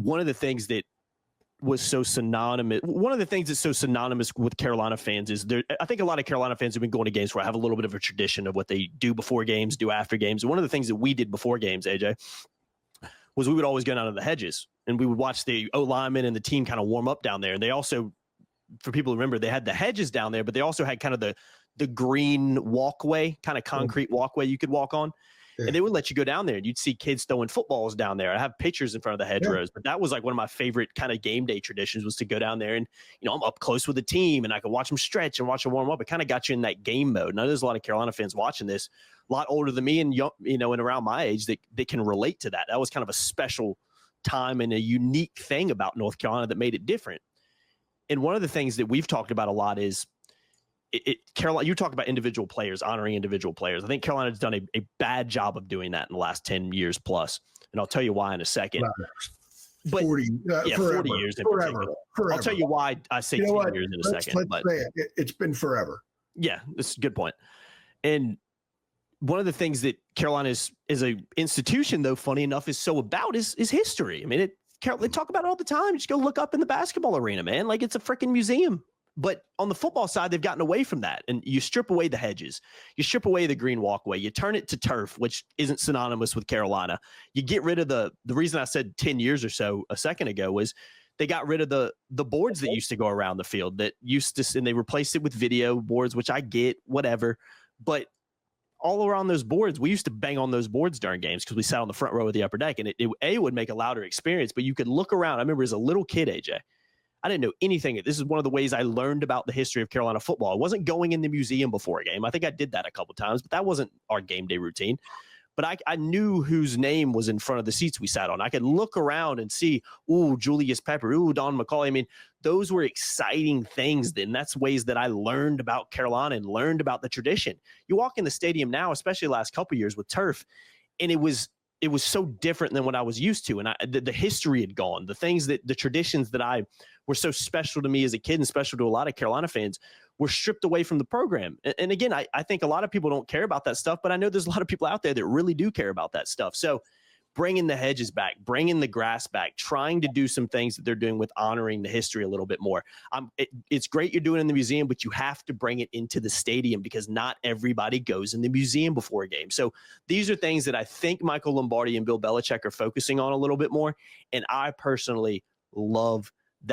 one of the things that was so synonymous. One of the things that's so synonymous with Carolina fans is I think a lot of Carolina fans have been going to games where I have a little bit of a tradition of what they do before games, do after games. And one of the things that we did before games, AJ, was we would always go down to the hedges and we would watch the O-linemen and the team kind of warm up down there. And they also, for people who remember, they had the hedges down there, but they also had kind of the green walkway, kind of concrete walkway you could walk on. And they would let you go down there and you'd see kids throwing footballs down there. I have pictures in front of the hedgerows, but that was like one of my favorite kind of game day traditions was to go down there and, I'm up close with the team and I could watch them stretch and watch them warm up. It kind of got you in that game mode. Now there's a lot of Carolina fans watching this, a lot older than me and young, and around my age that can relate to that. That was kind of a special time and a unique thing about North Carolina that made it different. And one of the things that we've talked about a lot is Carolina, you talk about individual players, honoring individual players. I think Carolina has done a bad job of doing that in the last 10 years plus. And I'll tell you why in a second. But 40 years in particular. I'll tell you why I say 10 years in a second. Let's say it. It's been forever. Yeah, that's a good point. And one of the things that Carolina is an institution, though, funny enough, is so about is history. I mean, they talk about it all the time. Just go look up in the basketball arena, man. Like it's a freaking museum. But on the football side, they've gotten away from that. And you strip away the hedges. You strip away the green walkway. You turn it to turf, which isn't synonymous with Carolina. You get rid of the reason I said 10 years or so a second ago was they got rid of the boards that used to go around the field that used to, and they replaced it with video boards, which I get, whatever. But all around those boards, we used to bang on those boards during games because we sat on the front row of the upper deck. And it would make a louder experience, but you could look around. I remember as a little kid, AJ, I didn't know anything. This is one of the ways I learned about the history of Carolina football. I wasn't going in the museum before a game. I think I did that a couple of times, but that wasn't our game day routine. But I knew whose name was in front of the seats we sat on. I could look around and see, ooh, Julius Pepper, ooh, Don McCauley. I mean, those were exciting things then. That's ways that I learned about Carolina and learned about the tradition. You walk in the stadium now, especially the last couple of years with turf, and it was so different than what I was used to. And the history had gone. The things the traditions that were so special to me as a kid and special to a lot of Carolina fans were stripped away from the program. And again, I think a lot of people don't care about that stuff, but I know there's a lot of people out there that really do care about that stuff. So bringing the hedges back, bringing the grass back, trying to do some things that they're doing with honoring the history a little bit more. It's great you're doing it in the museum, but you have to bring it into the stadium because not everybody goes in the museum before a game. So these are things that I think Michael Lombardi and Bill Belichick are focusing on a little bit more. And I personally love